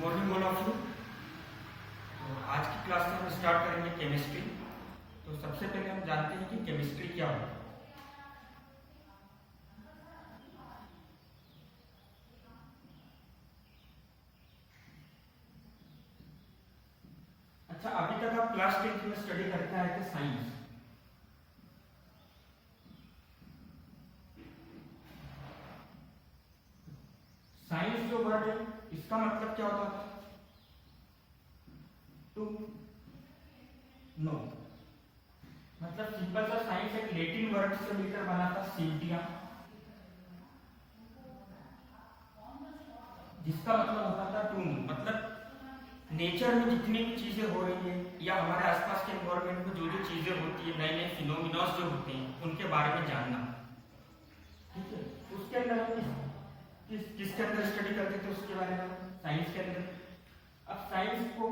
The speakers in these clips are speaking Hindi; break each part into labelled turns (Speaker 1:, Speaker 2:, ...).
Speaker 1: Morning all of you. तो आज की क्लास में हम स्टार्ट करेंगे केमिस्ट्री। तो सबसे पहले हम जानते हैं कि केमिस्ट्री क्या होता है। अच्छा, अभी तक आप क्लास 10 में स्टडी करते आए थे साइंस। साइंस जो वर्ड है इसका मतलब क्या होता है? To know. मतलब सिंपल सा साइंस एक लैटिन वर्ड से मिलकर बना था सिंटिया, जिसका मतलब होता था टू नो। मतलब नेचर में जितनी भी चीजें हो रही है या हमारे आसपास के एनवायरनमेंट में जो जो चीजें होती है, नए नए फिनोमिनास जो होते हैं, उनके बारे में जानना। ठीक है, उसके अंदर हम किसके अंदर स्टडी करते थे उसके बारे में, साइंस के अंदर। अब साइंस को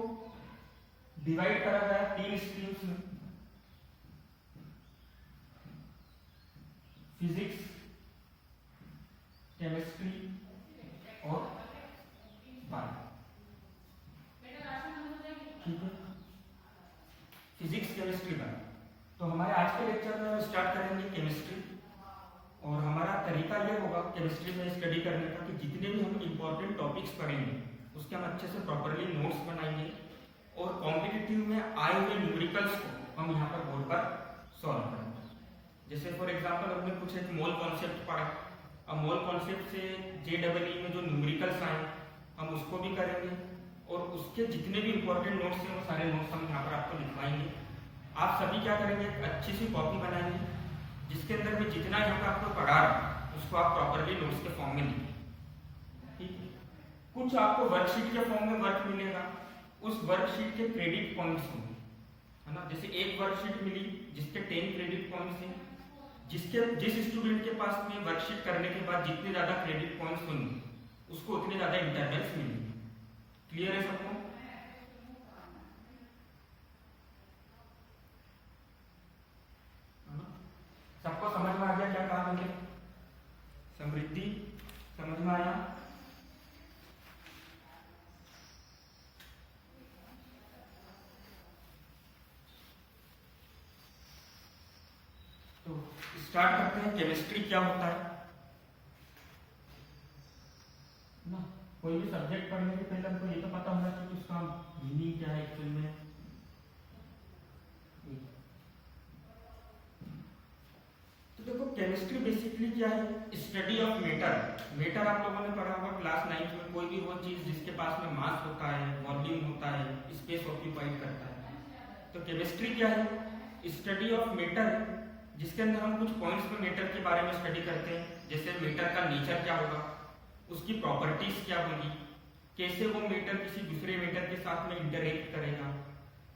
Speaker 1: डिवाइड करा गया 3 स्ट्रीम्स में, फिजिक्स, केमिस्ट्री और बायो। ठीक है, फिजिक्स, केमिस्ट्री, बायो। तो हमारे आज के लेक्चर में हम स्टार्ट करेंगे केमिस्ट्री। और हमारा तरीका यह होगा केमिस्ट्री में स्टडी करने का कि जितने भी हम इंपॉर्टेंट टॉपिक्स पढ़ेंगे उसके हम अच्छे से प्रॉपरली नोट्स बनाएंगे और कॉम्पिटिटिव में आए हुए न्यूमेरिकल्स को हम यहाँ पर बोर्ड पर सॉल्व करेंगे। जैसे फॉर एग्जांपल हमने कुछ एक मोल कॉन्सेप्ट पढ़ा। अब मोल कॉन्सेप्ट से JEE में जो न्यूमेरिकल्स आए हम उसको भी करेंगे और उसके जितने भी इंपॉर्टेंट नोट्स हैं वो सारे नोट्स हम यहाँ पर आपको लिखवाएंगे। आप सभी क्या करेंगे, एक अच्छी सी कॉपी बनाएंगे जिसके अंदर मैं जितना यहाँ पे आपको पढ़ा रहा हूँ उसको आप प्रॉपरली नोट्स के फॉर्म में लिखिए। ठीक है, कुछ आपको वर्कशीट के फॉर्म में वर्क मिलेगा, उस वर्कशीट के क्रेडिट पॉइंट्स होंगे, है ना। जैसे एक वर्कशीट मिली जिसके 10 क्रेडिट पॉइंट्स हैं, जिस स्टूडेंट के पास में वर्कशीट करने के बाद जितने ज्यादा क्रेडिट पॉइंट्स होंगे उसको उतने ज्यादा इंटरवल्स मिलेंगे। क्लियर है सबको? सबको समझ में आ गया क्या कहा मैंने? समृद्धि समझ में आया? तो स्टार्ट करते हैं, केमिस्ट्री क्या होता है ना। कोई भी सब्जेक्ट पढ़ने के पहले हमको ये तो पता होना चाहिए कि उसका मीनिंग क्या है एक्चुअल में। तो देखो, केमिस्ट्री बेसिकली क्या है? Study of matter. मैटर आप लोगों ने पढ़ा होगा क्लास 9 में। कोई भी वो चीज जिसके पास में मास होता है, वॉल्यूम होता है, स्पेस ऑक्यूपाइड करता है। तो केमिस्ट्री क्या है? स्टडी ऑफ मैटर, जिसके अंदर हम कुछ पॉइंट्स में मैटर के बारे में स्टडी करते हैं। जैसे मैटर का नेचर क्या होगा, उसकी प्रॉपर्टीज क्या होगी, कैसे वो मैटर किसी दूसरे मैटर के साथ में इंटरेक्ट करेगा,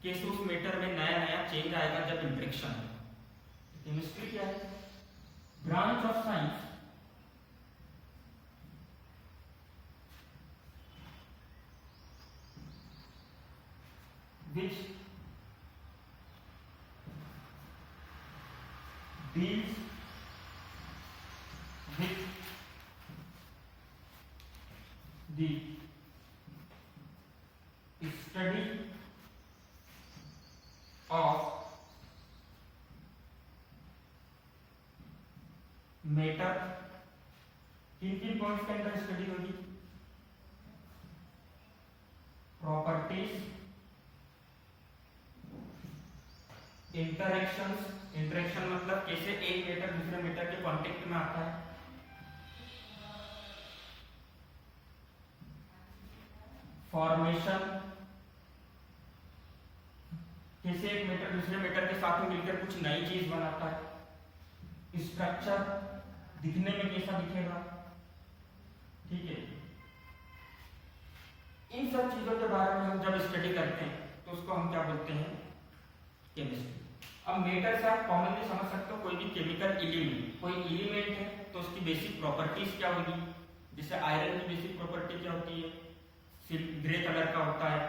Speaker 1: कैसे उस मैटर में नया नया चेंज आएगा जब इंटरेक्शन होगा। केमिस्ट्री क्या है? Branch of science which deals with the study of matter. किन किन पॉइंट्स के अंदर स्टडी होगी? Properties, interactions. इंटरेक्शन मतलब कैसे एक मैटर दूसरे मैटर के कांटेक्ट में आता है। फॉर्मेशन, कैसे एक मैटर दूसरे मैटर के साथ में मिलकर कुछ नई चीज बनाता है। स्ट्रक्चर, दिखने में कैसा दिखेगा। ठीक है, इन सब चीजों के बारे में हम जब स्टडी करते हैं तो उसको हम क्या बोलते हैं? केमिस्ट्री। अब मैटर से आप कॉमनली समझ सकते हो कोई भी केमिकल एलिमेंट, कोई एलिमेंट है तो उसकी बेसिक प्रॉपर्टीज क्या होगी। जैसे आयरन की बेसिक प्रॉपर्टी क्या होती है? ग्रे कलर का होता है।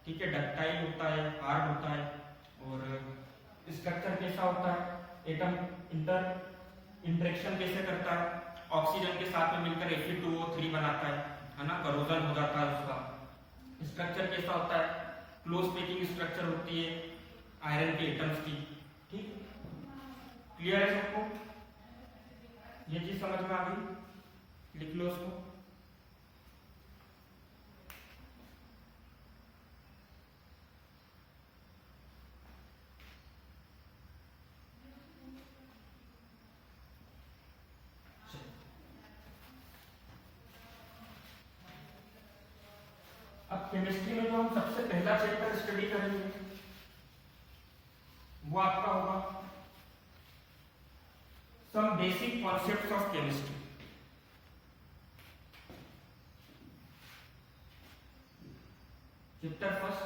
Speaker 1: ठीक है, डक्टाइल होता है, हार्ड होता है। और स्ट्रक्चर कैसा होता है? एटम इंटरेक्शन कैसे करता है? ऑक्सीजन के साथ में मिलकर Fe2O3 बनाता है ना, करोजन हो जाता है उसका। स्ट्रक्चर कैसा होता है, क्लोज पैकिंग स्ट्रक्चर होती है आयरन के एटम्स की। ठीक, क्लियर है सबको? ये चीज समझ में आ गई? लिख लो उसको। अब केमिस्ट्री में जो हम सबसे पहला चैप्टर स्टडी करेंगे वो आपका होगा some basic concepts of chemistry. Chapter first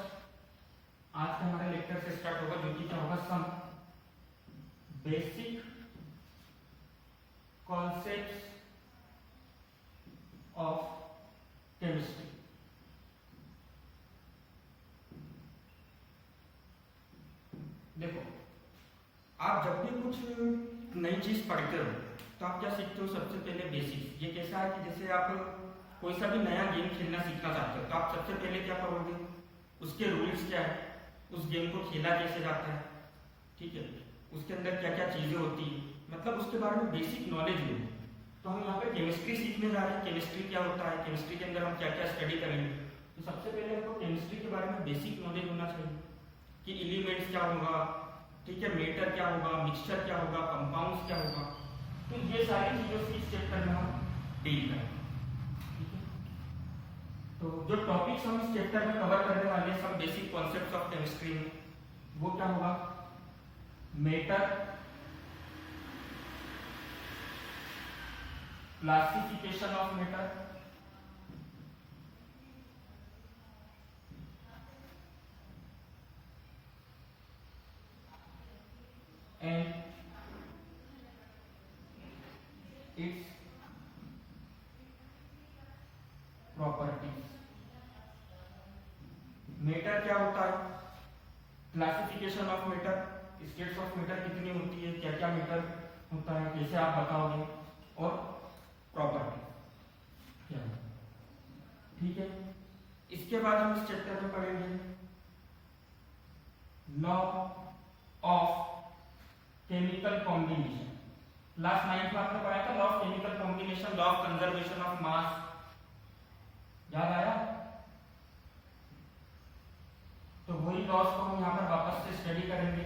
Speaker 1: आज का हमारे लेक्चर से स्टार्ट होगा, जो कि क्या होगा, some basic concepts of chemistry. देखो, आप जब भी कुछ नई चीज पढ़ते हो तो आप क्या सीखते हो? सबसे पहले बेसिक्स। ये कैसा है कि जैसे आप कोई सा भी नया गेम खेलना सीखना चाहते हो तो आप सबसे पहले क्या करोगे, उसके रूल्स क्या है, उस गेम को खेला कैसे जाता है, ठीक है, उसके अंदर क्या क्या चीजें होती है, मतलब उसके बारे में बेसिक नॉलेज हो। तो हम यहाँ पे केमिस्ट्री सीखने जा रहे हैं, केमिस्ट्री क्या होता है, केमिस्ट्री के अंदर हम क्या क्या स्टडी करेंगे। तो सबसे पहले हमको केमिस्ट्री के बारे में बेसिक नॉलेज होना चाहिए कि एलिमेंट्स क्या होगा, ठीक है, मेटर क्या होगा, मिक्सचर क्या होगा, कंपाउंड्स क्या होगा। तो ये सारी चीजों से इस चैप्टर में हम डील करेंगे। ठीक है, तो जो टॉपिक्स हम इस चैप्टर में कवर करने वाले हैं सब बेसिक कॉन्सेप्ट्स ऑफ केमिस्ट्री में, वो क्या होगा, matter, classification of matter, and its properties। Matter क्या होता है, classification of matter, states of matter कितनी होती है, क्या क्या मेटर होता है, कैसे आप बताओगे, और प्रॉपर्टी क्या है। ठीक है, इसके बाद हम इस चैप्टर में पढ़ेंगे law of chemical combination. Class 9 में आपने पढ़ा था law of chemical combination, law of conservation of mass, याद आया? तो वही लॉस को हम यहाँ पर वापस से स्टडी करेंगे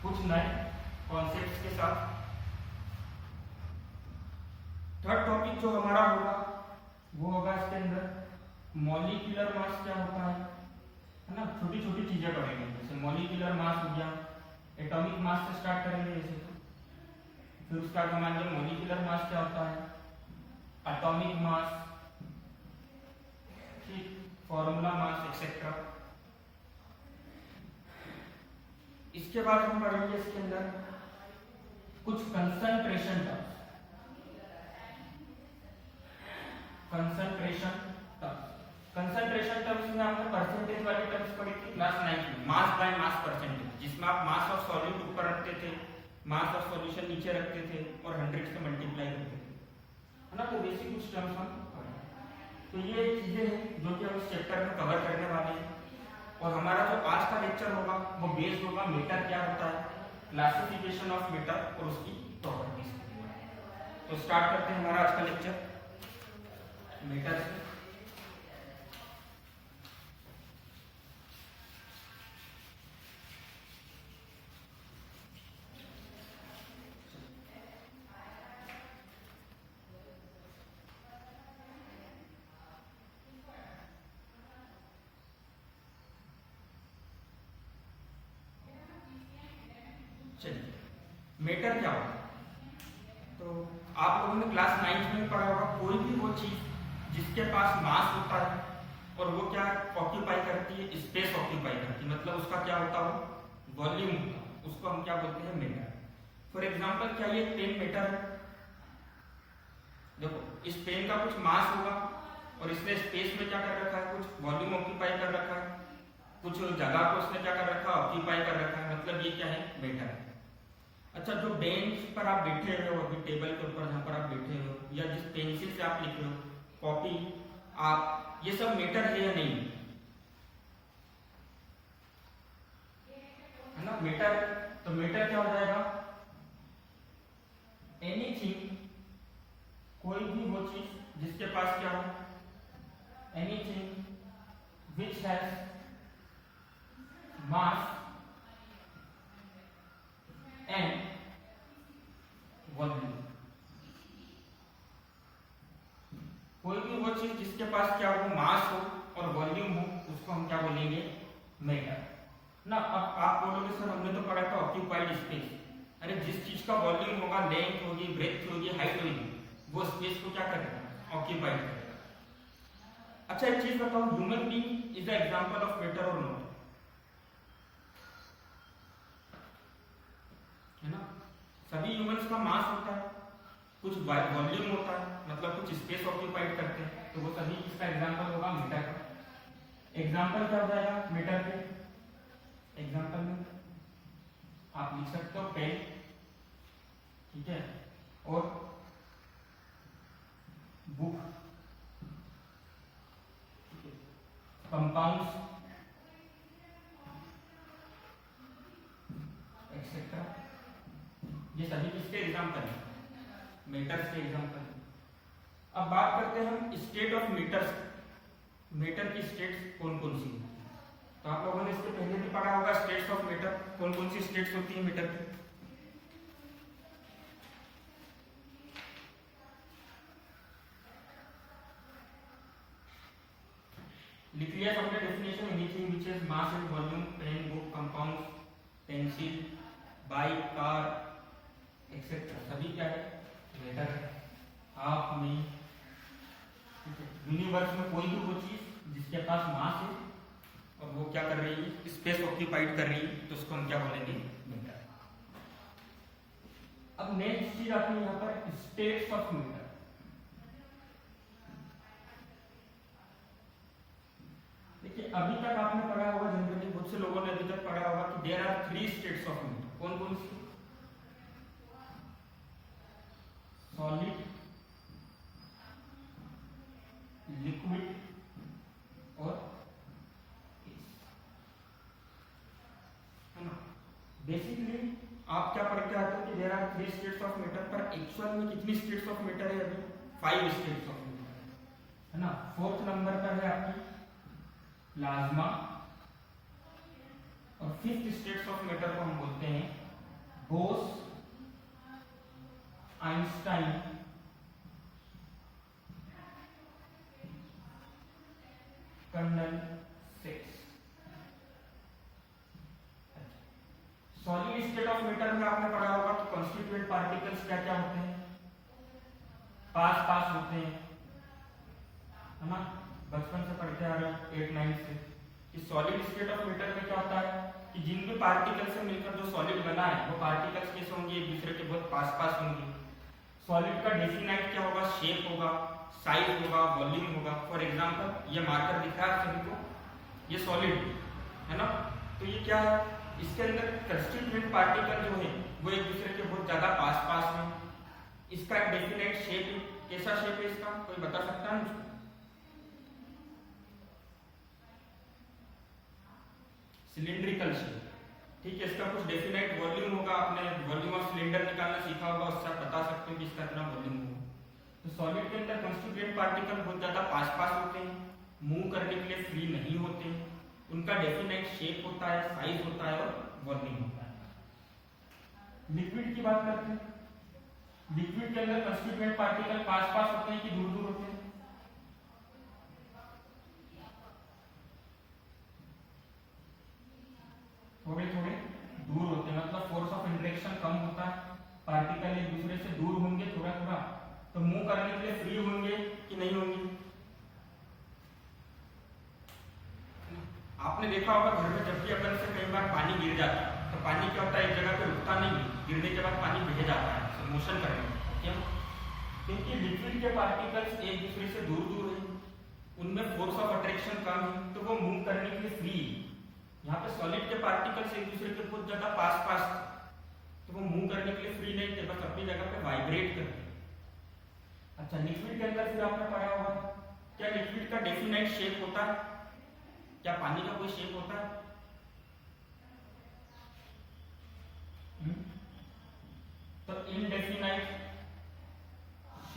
Speaker 1: कुछ नए कॉन्सेप्ट्स के साथ। थर्ड टॉपिक जो हमारा होगा वो होगा इसके अंदर मॉलिक्यूलर मास क्या होता है ना, छोटी छोटी चीजें पढ़ेंगे, जैसे मॉलिक्यूलर मास हो गया, एटॉमिक मास से स्टार्ट करेंगे जैसे, फिर उसका आगे मान लो मॉलिक्यूलर मास क्या होता है, एटॉमिक मास, ठीक, फॉर्मूला मास एक्सेट्रा। इसके बाद हम पढ़ेंगे इसके अंदर कुछ कंसंट्रेशन टर्म्स, कंसंट्रेशन टर्म्स में आपने परसेंटेज वाली टर्म्स पढ़ी थी क्लास 9 में, मास बाय मास परसेंटेज, जिसमें आप मास ऑफ सॉल्यूट ऊपर रखते थे, मास ऑफ सॉल्यूशन नीचे रखते थे और 100 से मल्टीप्लाई करते थे, है ना। तो बेसिक कुछ टर्म्स हम पढ़े। तो ये चीजें हैं जो कि हम इस चैप्टर में कवर करने वाले हैं। और हमारा जो आज का लेक्चर होगा वो बेस्ड होगा मेटर क्या होता है, क्लासिफिकेशन ऑफ मेटर और उसकी प्रॉपर्टीज। तो स्टार्ट करते हैं हमारा आज का लेक्चर मेटर से। चलिए, मेटर क्या होता है? तो आप लोगों ने क्लास 9 में पढ़ा होगा, कोई भी वो चीज जिसके पास मास होता है और वो क्या ऑक्यूपाई करती है, स्पेस ऑक्यूपाई करती है, मतलब उसका क्या होता है, वॉल्यूम होता है, उसको हम क्या बोलते हैं, मेटर। फॉर एग्जांपल क्या ये पेन मेटर है? देखो, इस पेन का कुछ मास होगा और इसने स्पेस में क्या कर रखा है, कुछ वॉल्यूम ऑक्यूपाई कर रखा है, कुछ जगह को उसने क्या कर रखा है, ऑक्यूपाई कर रखा है, मतलब ये क्या है, मेटर है। अच्छा, जो बेंच पर आप बैठे हुए हो, अभी टेबल के ऊपर जहाँ पर आप बैठे हो, या जिस पेंसिल से आप लिख रहे हो, कॉपी, आप, ये सब मेटर है या नहीं? ना, मैटर, तो मैटर क्या हो जाएगा, एनीथिंग, कोई भी वो चीज जिसके पास क्या हो, anything which has mass and volume, कोई भी वो चीज जिसके पास क्या हो, मास हो और वॉल्यूम हो, उसको हम क्या बोलेंगे, मैटर ना। अब आप बोलोगे सर हमने तो पढ़ा था ऑक्यूपाइड स्पेस, अरे जिस चीज का वॉल्यूम होगा, लेंथ होगी, ब्रेथ होगी, हाइट होगी, वो स्पेस को क्या करेगा, ऑक्यूपाइड करेगा। अच्छा एक चीज बताओ, human being is the example of matter और नॉट, है ना। सभी ह्यूमंस का मास होता है, कुछ वॉल्यूम होता है, मतलब कुछ स्पेस ऑक्यूपाइड करते हैं, तो वो सभी इसका एग्जांपल होगा मीटर का। एग्जांपल क्या हो जाएगा मीटर के, एग्जांपल में आप लिख सकते हो पेन, ठीक है, और बुक, कंपाउंड्स एक्सेट्रा, ये सभी किसके एग्जांपल है, मीटर्स के एग्जांपल। अब बात करते हैं हम स्टेट ऑफ मीटर्स, मीटर की स्टेट्स कौन कौन सी होती है। तो आप लोगों ने इसके पहले भी पढ़ा होगा स्टेट्स ऑफ मीटर, कौन कौन सी स्टेट्स होती है मीटर की। लिख लिया सबने definition, anything which is mass and volume, pen, book, compounds, pencil, bike, car etcetera, सभी क्या है, मीटर है। आप में यूनिवर्स में कोई भी वो चीज जिसके पास मास है और वो क्या कर रही है, स्पेस ऑक्यूपाइड कर रही है, तो उसको हम क्या बोलेंगे, मीटर। अब नेक्स्ट चीज आती है यहाँ पर स्टेट्स ऑफ मीटर। देखिए अभी तक आपने पढ़ा होगा, जनरली बहुत से लोगों ने अभी तक पढ़ा होगा कि there are 3 states of matter. कौन कौन सी, सॉलिड, लिक्विड और है ना। बेसिकली आप क्या पढ़ते आते हो कि there are 3 states of matter, पर एक्चुअल में कितनी स्टेट्स ऑफ मैटर है, अभी 5 स्टेट्स ऑफ मैटर है ना। 4th नंबर पर है आपकी प्लाज्मा, और 5th स्टेट्स ऑफ मैटर को हम बोलते हैं Bose, Einstein, condensate. Solid state of matter में आपने पढ़ा होगा कि कॉन्स्टिट्यूएंट पार्टिकल्स क्या क्या होते हैं, पास पास होते हैं, है ना, बचपन से पढ़ते आ रहे हैं 8-9 से, कि सॉलिड स्टेट ऑफ मैटर में क्या होता है कि जिन भी पार्टिकल से मिलकर जो सॉलिड बना है, वो पार्टिकल्स कैसे होंगे, एक दूसरे के बहुत पास पास होंगे। सॉलिड का डेफिनाइट क्या होगा, शेप होगा, साइज होगा, वॉल्यूम होगा। फॉर एग्जांपल ये मार्कर दिख रहा है सभी को, ये सॉलिड है ना, तो ये क्या है, इसके अंदर कंस्टिट्यूएंट पार्टिकल जो है वो एक दूसरे के बहुत ज्यादा पास पास में। इसका एक डेफिनेट शेप है, कैसा शेप है इसका, कोई बता सकता है मुझको? सिलिंड्रिकल शेप, ठीक है। इसका कुछ डेफिनेट वॉल्यूम होगा, आपने वॉल्यूम ऑफ सिलेंडर निकालना सीखा होगा, उससे आप बता सकते हो कि इसका कितना वॉल्यूम होगा। तो सॉलिड के अंदर कंस्टिट्यूएंट पार्टिकल बहुत ज्यादा पास पास होते हैं, मूव करने के लिए फ्री नहीं होते हैं, उनका डेफिनेट शेप होता है, साइज होता है और वॉल्यूम होता है। लिक्विड की बात करते हैं, लिक्विड के अंदर कंस्टिट्यूएंट पार्टिकल पास पास होते हैं कि दूर दूर होते हैं? थोड़े थोड़े दूर होते हैं, मतलब फोर्स ऑफ इंटरेक्शन कम होता है, पार्टिकल एक दूसरे से दूर होंगे थोड़ा थोड़ा, तो मूव करने के लिए फ्री होंगे कि नहीं होंगे? आपने देखा होगा घर में जब भी अपन से कई बार पानी गिर जाता है, तो पानी क्या होता है, एक जगह पे रुकता नहीं, गिरने के बाद पानी बह जाता है मोशन करने में, क्यों? क्योंकि लिक्विड के पार्टिकल्स एक दूसरे से दूर दूर हैं, उनमें फोर्स ऑफ अट्रैक्शन कम है, तो वो मूव करने के लिए फ्री है। यहाँ पे सॉलिड के पार्टिकल्स एक दूसरे के बहुत ज्यादा पास पास, तो वो मूव करने के लिए फ्री नहीं थे, बस अपनी जगह पे वाइब्रेट करते। अच्छा, लिक्विड के अंदर फिर आपने पढ़ा होगा, क्या लिक्विड का डेफिनेट शेप होता है? क्या पानी का कोई शेप होता है?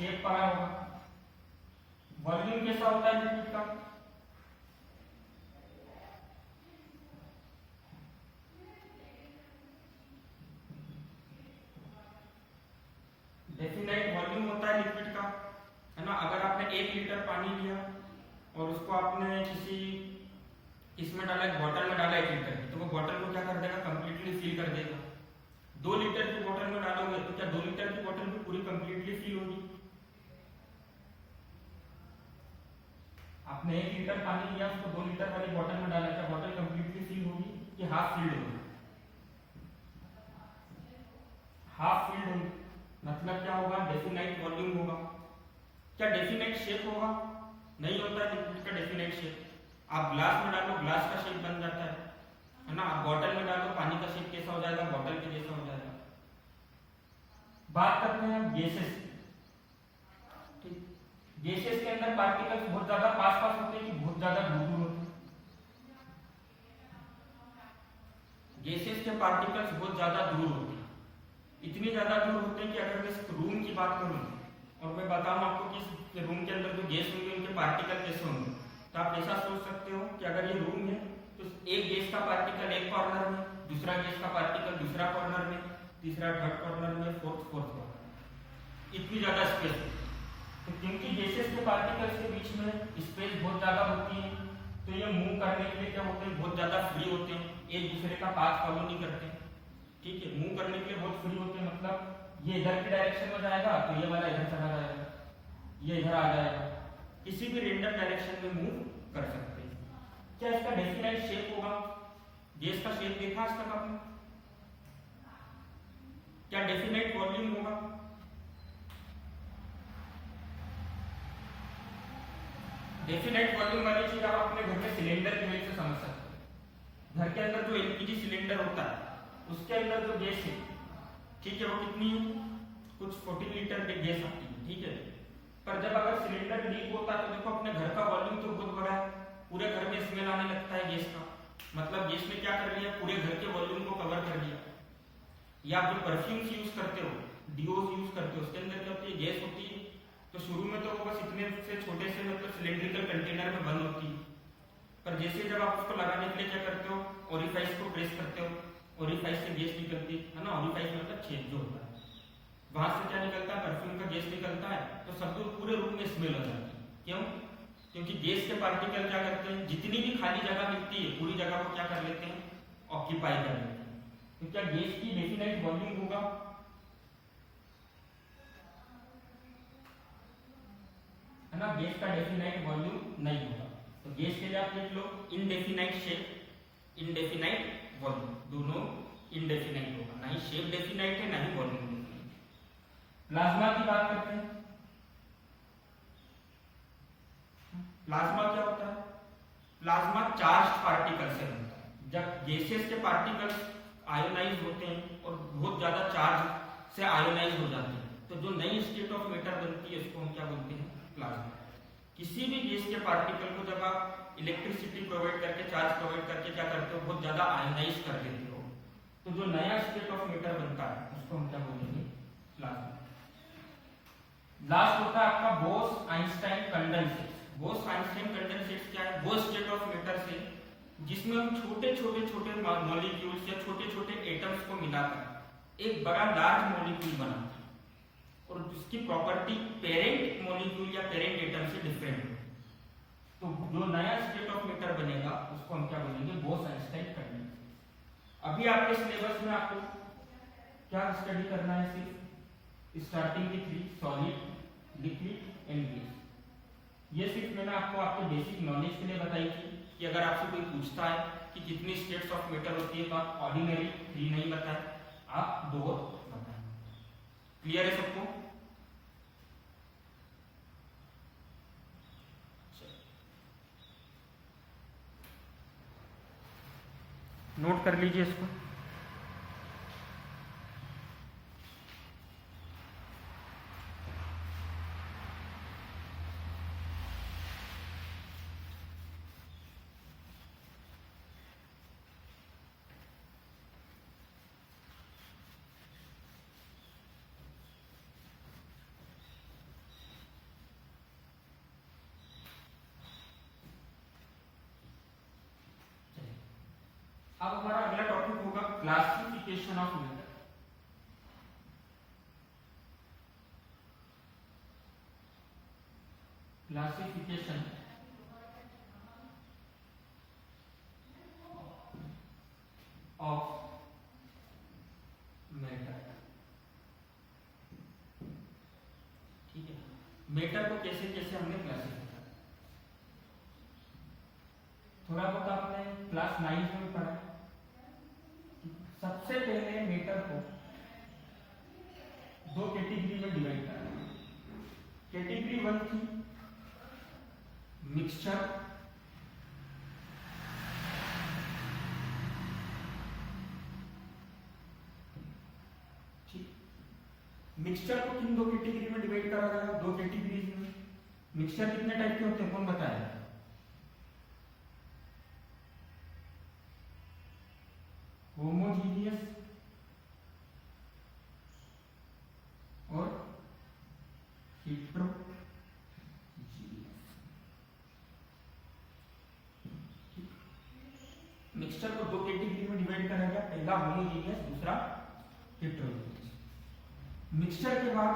Speaker 1: शेप पढ़ा होगा। वॉल्यूम कैसा होता है लिक्विड का? डेफिनेट वॉल्यूम होता है लिक्विड का, है ना। अगर आपने 1 लीटर पानी लिया और उसको आपने किसी इसमें डाला, बॉटल में डाला 1 लीटर की, तो वो बॉटल को क्या कर देगा? कंप्लीटली फिल कर देगा। 2 लीटर की बॉटल में डालोगे तो क्या 2 लीटर की बॉटल भी पूरी कंप्लीटली फिल होगी? आपने 1 लीटर पानी लिया, उसको 2 लीटर वाली बॉटल में डाला, क्या बॉटल कंप्लीटली फिल होगी कि हाफ फिल्ड होगी? हाफ फिल्ड होगी। मतलब क्या होगा? डेफिनाइट वॉल्यूम होगा। क्या डेफिनाइट शेप होगा? नहीं होता है लिक्विड का डेफिनाइट शेप। आप ग्लास में डालो, ग्लास का शेप बन जाता है ना। आप बॉटल में डालो, पानी का शेप कैसा हो जाएगा? बॉटल के जैसा हो जाएगा। बात करते हैं गैसेस। ठीक, गैसेस के अंदर पार्टिकल्स बहुत ज्यादा पास पास होते हैं कि बहुत ज्यादा दूर दूर होते हैं? गैसेस के पार्टिकल्स बहुत ज्यादा दूर होते हैं। इतनी ज्यादा दूर होते हैं कि अगर मैं इस रूम की बात करूं और मैं बताऊं आपको कि इस रूम के अंदर जो गैस होंगे उनके पार्टिकल कैसे होंगे, तो आप ऐसा सोच सकते हो कि अगर ये रूम है तो एक गैस का पार्टिकल एक कॉर्नर में, दूसरा गैस का पार्टिकल दूसरा कॉर्नर में, तीसरा थर्ड कॉर्नर में, फोर्थ कॉर्नर। इतनी ज्यादा स्पेस है। तो क्योंकि गैसेस के पार्टिकल्स के बीच में स्पेस बहुत ज्यादा होती है, तो ये मूव करने के लिए क्या होते हैं? बहुत ज्यादा फ्री होते हैं, एक दूसरे का पाथ फॉलो नहीं करते। ठीक है, मूव करने के लिए बहुत फ्री होते हैं। मतलब ये इधर की डायरेक्शन में जाएगा तो ये वाला इधर चला जाएगा, ये इधर आ जाएगा, किसी भी रेंडम डायरेक्शन में मूव कर सकते हैं। क्या इसका डेफिनाइट शेप होगा? गैस का शेप देखा आज तक आपने? क्या डेफिनाइट वॉल्यूम होगा? डेफिनाइट वॉल्यूम वाली चीज आप अपने घर में सिलेंडर की वजह से समझ सकते हैं। घर के अंदर जो एलपीजी सिलेंडर होता है उसके अंदर जो गैस है, ठीक है, वो कितनी है? कुछ 14 लीटर की गैस आती है, ठीक है। पर जब अगर सिलेंडर लीक होता है तो देखो अपने घर का वॉल्यूम तो बहुत बड़ा है, पूरे घर में स्मेल आने लगता है गैस का। मतलब गैस ने क्या कर लिया? पूरे घर के वॉल्यूम को कवर कर लिया। या आप जो परफ्यूम्स यूज करते हो, डिओज यूज करते हो, उसके अंदर क्या होती है? गैस होती है। तो शुरू में तो वो बस इतने से छोटे से मतलब सिलेंड्रिकल कंटेनर में बंद होती है, पर जैसे जब आप उसको लगाने के लिए क्या करते हो? ओरिफाइस को प्रेस करते हो, ओरिफाइस से गैस निकलती है ना। ओरिफाइस मतलब छेद जो होता है, वहां से क्या निकलता है? परफ्यूम का गैस निकलता है। तो सब पूरे रूम में स्मेल हो जाती है। क्यों? क्योंकि गैस के पार्टिकल क्या करते हैं? जितनी भी खाली जगह मिलती है पूरी जगह को क्या कर लेते हैं? ऑक्यूपाई कर लेते हैं। तो क्या गैस की डेफिनाइट वॉल्यूम होगा? है ना, गैस का डेफिनाइट वॉल्यूम नहीं होगा। तो गैस के लिए आप लिख लो इनडेफिनाइट शेप, इनडेफिनाइट वॉल्यूम। दोनों इनडेफिनाइट होगा, ना ही शेप डेफिनाइट है ना ही वॉल्यूम डेफिनाइट। प्लाज्मा की बात करते हैं। प्लाज्मा क्या होता है? प्लाज्मा चार्ज पार्टिकल से बनता है। जब गैसेस के पार्टिकल्स आयोनाइज होते हैं और बहुत ज्यादा चार्ज से आयोनाइज हो जाते हैं, तो जो नई स्टेट ऑफ मैटर बनती है उसको हम क्या बोलते हैं? प्लाज्मा। किसी भी गैस के पार्टिकल को जब आप इलेक्ट्रिसिटी प्रोवाइड करके, चार्ज प्रोवाइड करके क्या करते हो? बहुत ज्यादा आयोनाइज कर देते हो, तो जो नया स्टेट ऑफ मैटर बनता है उसको हम क्या बोलेंगे? प्लाज्मा। लास्ट होता है आपका Bose Einstein condensate. Bose Einstein condensate क्या है? वो स्टेट ऑफ मैटर से जिसमें हम छोटे छोटे छोटे मॉलिक्यूल्स या छोटे छोटे एटम्स को मिलाकर एक बड़ा लार्ज मॉलिक्यूल बनाते हैं, और उसकी प्रॉपर्टी पेरेंट मॉलिक्यूल या पेरेंट एटम से डिफरेंट है। तो जो नया स्टेट ऑफ मैटर बनेगा उसको हम क्या बोलेंगे? Bose Einstein condensate. अभी आपके सिलेबस में आपको क्या स्टडी करना है? सिर्फ स्टार्टिंग की 3 सॉलिड, लिक्विड एंड गैस। ये सिर्फ मैंने आपको आपके बेसिक नॉलेज के लिए बताई थी कि अगर आपसे कोई पूछता है कि कितनी स्टेट्स ऑफ मैटर होती है तो आप ऑर्डिनरी 3 नहीं बताएं, आप 2 बताएं। क्लियर है सबको? नोट कर लीजिए इसको। Classification of matter. Classification of matter. ठीक है, मैटर को कैसे कैसे हमने क्लासिफाई किया, थोड़ा बहुत आपने क्लास 9 में पढ़ा। सबसे पहले मैटर को दो कैटेगरी में डिवाइड करा। कैटेगरी 1 थी मिक्सचर, मिक्सचर को किन दो कैटेगरी में डिवाइड करा गया, दो कैटेगरीज में। मिक्सचर कितने टाइप के होते हैं, कौन बताया? होमोजीनियस और हेट्रोजीनियस। मिक्सचर को दो कैटेगरी में डिवाइड करा गया, पहला होमोजीनियस, दूसरा हेट्रोजीनियस। मिक्सचर के बाद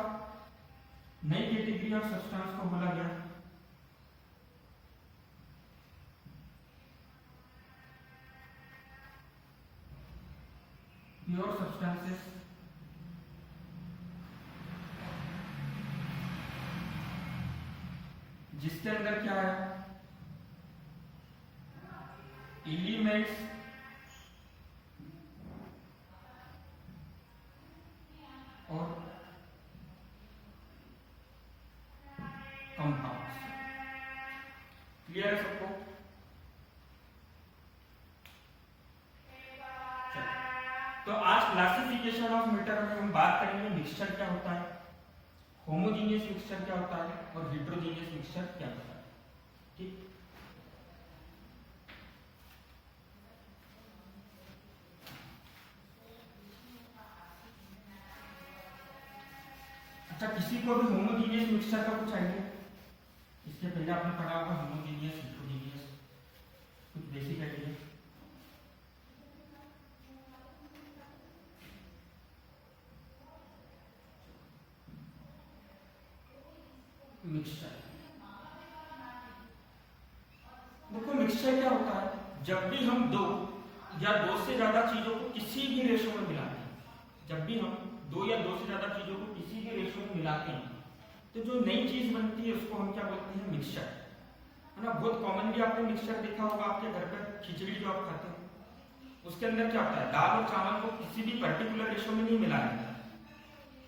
Speaker 1: नई कैटेगरी ऑफ सब्सटेंस को बोला गया प्योर सब्सटेंसेस, जिसके अंदर क्या है, एलिमेंट्स और कंपाउंड्स। क्लियर है सबको? तो आज क्लासिफिकेशन ऑफ मैटर में हम बात करेंगे मिक्सचर क्या होता है, होमोजीनियस मिक्सचर क्या होता है और हेट्रोजीनियस मिक्सचर क्या होता है। ठीक, अच्छा, किसी को भी होमोजीनियस मिक्सचर का कुछ आइडिया? इसके पहले आपने पढ़ा होगा होमोजीनियस, हेट्रोजीनियस, कुछ बेसिक आइडिया? मिक्सचर, देखो मिक्सचर क्या होता है, जब भी हम दो या दो से ज्यादा चीजों को किसी भी रेशो में मिलाते हैं, जब भी हम दो या दो से ज्यादा चीजों को किसी भी रेशो में मिलाते हैं, तो जो नई चीज बनती है उसको हम क्या बोलते हैं, मिक्सचर, है ना। बहुत कॉमनली आपने मिक्सचर देखा होगा आपके घर पर, खिचड़ी जो आप खाते हैं उसके अंदर क्या होता है, दाल और चावल को किसी भी पर्टिकुलर रेशो में नहीं मिलाया जाता,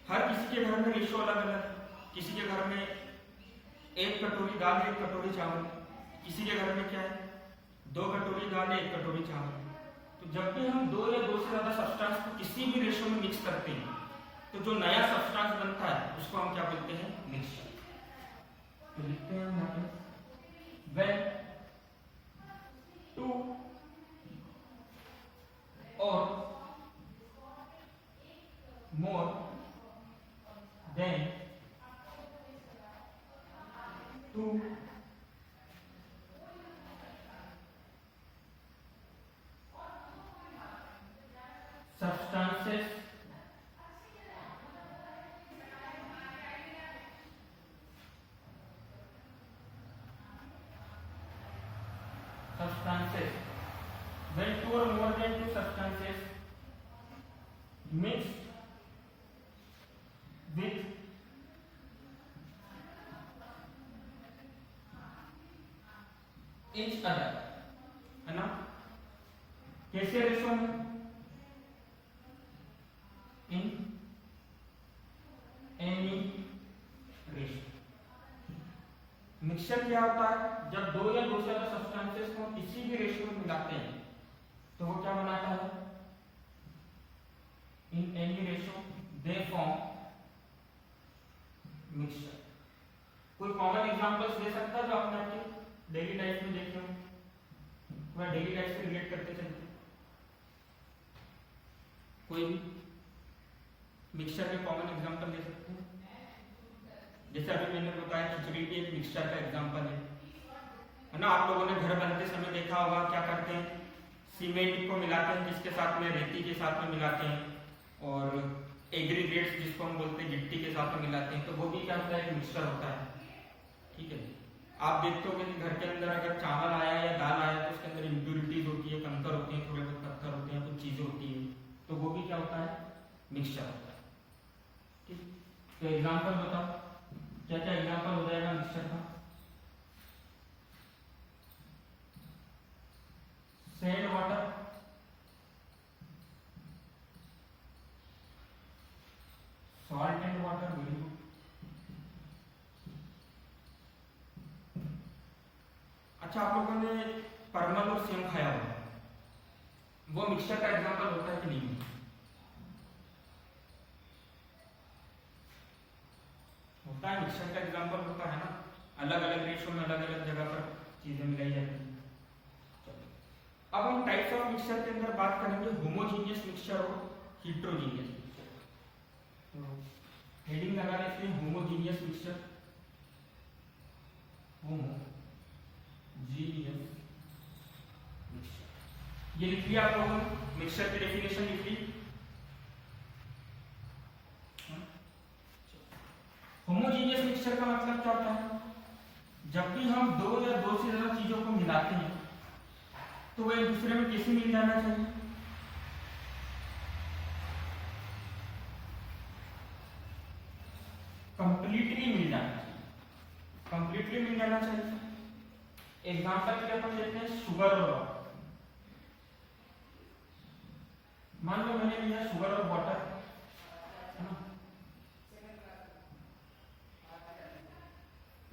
Speaker 1: हर किसी के घर में रेशो अलग अलग। किसी के घर में 1 कटोरी दाल 1 कटोरी चावल, किसी के घर में क्या है 2 कटोरी दाल 1 कटोरी चावल। तो जब भी हम दो या दो से ज्यादा सब्सटेंस को किसी भी रेशो में मिक्स करते हैं, तो जो नया सब्सटेंस बनता है उसको हम क्या बोलते हैं, मिक्सचर। तो लिखते हैं यहाँ पे, when 2 or more than 2 substances when 2 or more than 2 substances mixed with each other, है ना। कैसे रेशो में, इन एनी रेशो। मिक्सचर क्या होता है, जब दो या दो से ज्यादा सब्सटेंसेस को किसी भी रेशो में मिलाते हैं तो वो क्या बनाता है, in any ratio they form mixture. कोई कॉमन एग्जांपल्स दे सकता है जो आपने आपके डेली लाइफ में देखे हो, थोड़ा डेली लाइफ से रिलेट करते चलते, कोई भी मिक्सचर के कॉमन एग्जांपल दे सकते हैं? जैसे अभी मैंने बताया खिचड़ी भी एक मिक्सचर का एग्जांपल है ना। आप लोगों ने घर बनते समय देखा होगा क्या करते हैं, सीमेंट को मिलाते हैं जिसके साथ में रेती के साथ में मिलाते हैं, और एग्रीगेट्स जिसको हम बोलते हैं गिट्टी के साथ में मिलाते हैं, तो वो भी क्या होता है, एक मिक्सचर होता है। ठीक है, आप देखते हो कि घर के अंदर अगर चावल आया या दाल आया तो उसके अंदर इम्प्यूरिटीज होती है, कंकर होते हैं, थोड़े बहुत पत्थर होते हैं, कुछ चीजें होती है, तो वो भी क्या होता है, मिक्सचर होता है। ठीक, तो एग्जाम्पल बताओ, क्या क्या एग्जाम्पल हो जाएगा मिक्सचर का? Sand water, salt and water, very good. अच्छा, आप लोगों ने परमल और सेम खाया होगा, वो मिक्सचर का एग्जाम्पल होता है कि नहीं? होता है, मिक्सचर का एग्जाम्पल होता है ना, अलग अलग रेशो में अलग अलग जगह पर चीजें मिलाई जाती हैं। अब हम टाइप्स ऑफ मिक्सचर के अंदर बात करेंगे, होमोजीनियस मिक्सचर और हिट्रोजीनियस मिक्सचर। तो हेडिंग लगा देते हैं होमोजीनियस मिक्सचर, होमोजीनियस मिक्सचर। ये लिख लिया आप लोगों ने, मिक्सचर की डेफिनेशन लिख ली। होमोजीनियस मिक्सचर का मतलब क्या होता है? जब भी हम दो या दो से ज्यादा चीजों को मिलाते हैं तो वो एक दूसरे में कैसे मिल जाना चाहिए? कंप्लीटली मिल जाना चाहिए, कंप्लीटली मिल जाना चाहिए। एग्जांपल के लिए अपन लेते हैं शुगर और वाटर। मान लो मैंने लिया शुगर और वाटर, है ना,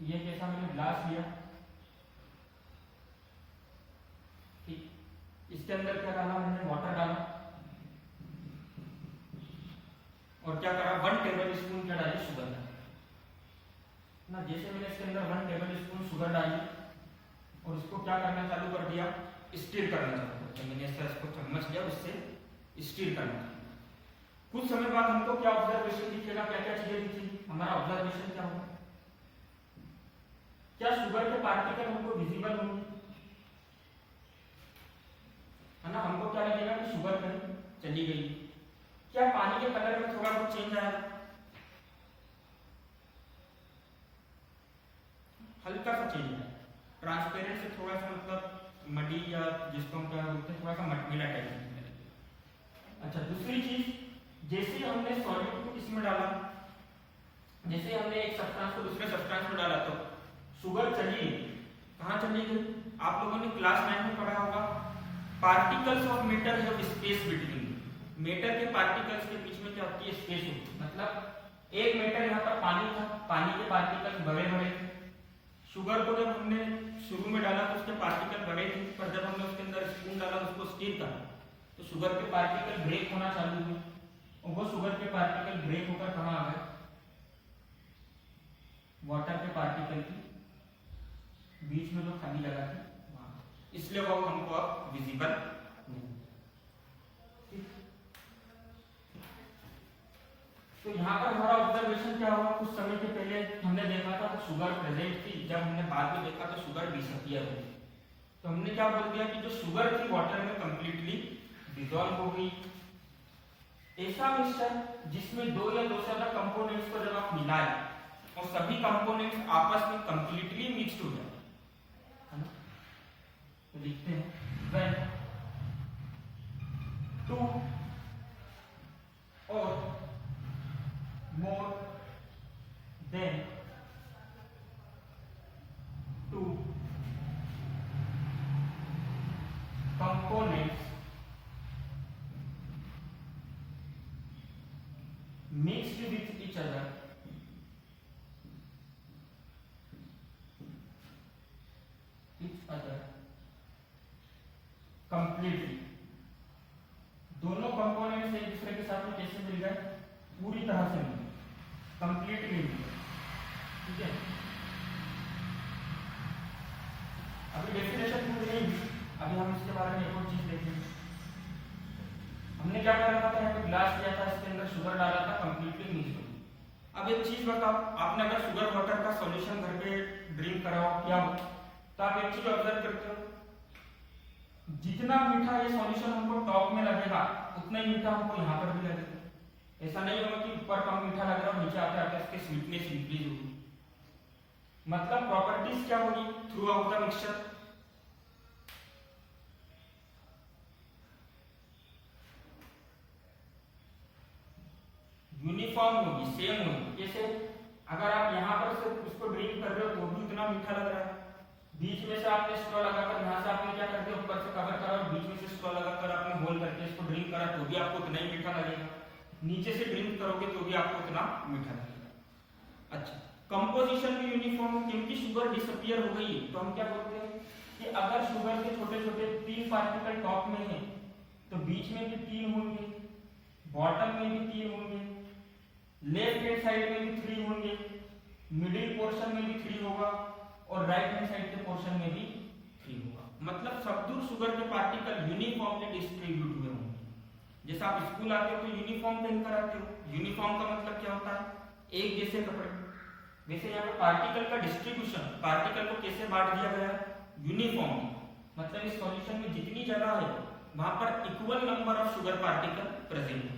Speaker 1: ये कैसा मैंने ग्लास लिया, ठीक, इसके अंदर क्या डाला मैंने, वाटर डाला, और क्या करा, 1 टेबल स्पून क्या डाली, शुगर ना। जैसे मैंने इसके अंदर 1 टेबल स्पून शुगर डाली और इसको क्या करना चालू कर दिया, स्टीर करना चालू कर दिया, मैंने ऐसा इसको चम्मच लिया, उससे स्टीर करना। कुछ समय बाद हमको क्या ऑब्जर्वेशन दिखेगा, क्या क्या चीजें दिखेगी, हमारा ऑब्जर्वेशन क्या होगा, क्या शुगर के पार्टिकल हमको विजिबल होंगे, है ना, हमको क्या लगेगा कि शुगर कहीं चली गई। क्या पानी के कलर में थोड़ा बहुत चेंज आया, हल्का सा चेंज आया, ट्रांसपेरेंट से थोड़ा सा मतलब मडी, या जिसको हम क्या बोलते हैं, थोड़ा सा मटमिला टाइप। अच्छा, दूसरी चीज, जैसे हमने सॉल्यूट को इसमें डाला, जैसे हमने एक सब्सटेंस को दूसरे सब्सटेंस में डाला, तो शुगर चली गई, कहाँ चली गई? आप लोगों ने क्लास 9 में पढ़ा होगा, particles of matter have space between. Matter के पार्टिकल्स के बीच में क्या होती है, स्पेस होती है। मतलब एक मैटर यहाँ पर पानी था, पानी के पार्टिकल्स बड़े बड़े थे, शुगर को जब हमने शुरू में डाला तो उसके पार्टिकल बड़े थे, पर जब हमने उसके अंदर स्पून डाला, उसको स्टीर करा, तो शुगर के पार्टिकल ब्रेक होना चालू हुए, और वो शुगर के पार्टिकल ब्रेक होकर कहाँ आ गए, वाटर के पार्टिकल की बीच में जो खाली जगह थी वहां, इसलिए वो हमको अब विजिबल नहीं। तो यहाँ पर हमारा ऑब्जर्वेशन क्या हुआ, कुछ समय के पहले हमने देखा था तो शुगर प्रेजेंट थी, जब हमने बाद में देखा तो शुगर डिसअपियर हो गई, तो हमने क्या बोल दिया कि जो शुगर थी वाटर में कंप्लीटली डिसॉल्व हो गई। ऐसा मिक्सचर जिसमें दो या दो से ज्यादा कंपोनेंट्स को जब आप मिलाए और सभी कंपोनेंट्स आपस में कंप्लीटली मिक्स्ड हो जाए, है ना, तो लिखते हैं when two or more than two components mixed with each other completely, दोनों कंपोनेंट्स एक दूसरे के साथ में कैसे मिल गए, पूरी तरह से मिल गए, कंप्लीटली मिल गए। ठीक है, अभी डेफिनेशन पूरी नहीं हुई, अभी हम इसके बारे में एक और चीज देखेंगे। हमने क्या करा था, यहाँ पे ग्लास लिया था, इसके अंदर शुगर डाला था, कंप्लीटली मिक्स हो गई। अब एक चीज बताओ, आपने अगर शुगर वाटर का सॉल्यूशन घर पे ड्रिंक कराओ क्या हो, तो आप एक चीज ऑब्जर्व करते हो, जितना मीठा ये सॉल्यूशन हमको टॉप में लगेगा उतना ही मीठा हमको यहाँ पर भी लगेगा। ऐसा नहीं होगा कि ऊपर कम मीठा लग रहा है और नीचे आते आते इसकी स्वीटनेस इंक्रीज होगी। मतलब प्रॉपर्टीज क्या होगी through out the mixture, uniform होगी, सेम होगी। जैसे अगर आप यहाँ पर से उसको ड्रिंक कर रहे हो तो भी उतना मीठा लग रहा है, बीच में से आपने स्ट्रॉ लगाकर यहाँ से आपने क्या कर दिया ऊपर से कवर करा और बीच में से स्ट्रॉ लगाकर आपने होल करके इसको ड्रिंक करा तो भी आपको उतना ही मीठा लगेगा, नीचे से ड्रिंक करोगे तो भी आपको उतना मीठा लगेगा। अच्छा, कंपोजिशन भी यूनिफॉर्म हो क्योंकि शुगर डिसअपियर हो गई है तो हम क्या बोलते हैं कि अगर शुगर के छोटे छोटे 3 पार्टिकल टॉप में है तो बीच में भी 3 होंगे, बॉटम में भी 3 होंगे, लेफ्ट हैंड साइड में भी 3 होंगे, मिडिल पोर्शन में भी 3 होगा और राइट हैंड साइड के पोर्शन में भी 3 होगा। मतलब सब दूर शुगर के पार्टिकल यूनिफॉर्मली डिस्ट्रीब्यूट हुए होंगे। जैसे आप स्कूल आते हो तो यूनिफॉर्म पहनकर आते हो, यूनिफॉर्म का मतलब क्या होता है एक जैसे कपड़े। वैसे यहाँ पे पार्टिकल का डिस्ट्रीब्यूशन, पार्टिकल को कैसे बांट दिया गया है यूनिफॉर्मली, मतलब इस सॉल्यूशन में जितनी जगह है वहां पर equal number of sugar particle present है।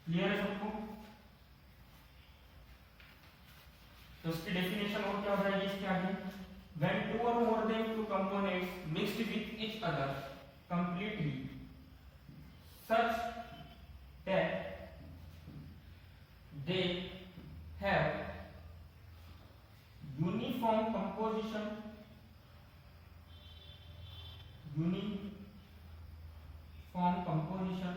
Speaker 1: क्लियर है सबको? तो उसकी डेफिनेशन और क्या हो जाएगी इसके आगे, when two or more than two components mixed with each other completely such that they have uniform composition, uniform composition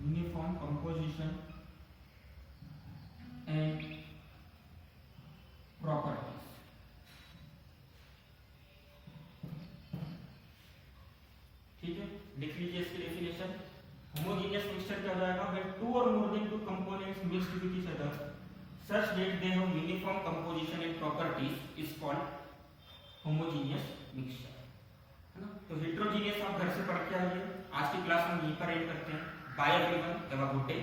Speaker 1: uniform composition and properties। ठीक है, लिख लीजिए इसकी डेफिनेशन। होमोजेनियस मिक्सचर क्या हो जाएगा, when two or more than two components mixed with each other such that they have uniform composition and properties is called homogeneous mixture, है ना। तो हेट्रोजीनियस आप घर से पढ़ के आइए। आज की क्लास हम यहीं पर एंड करते हैं। Bye everyone, have a good day.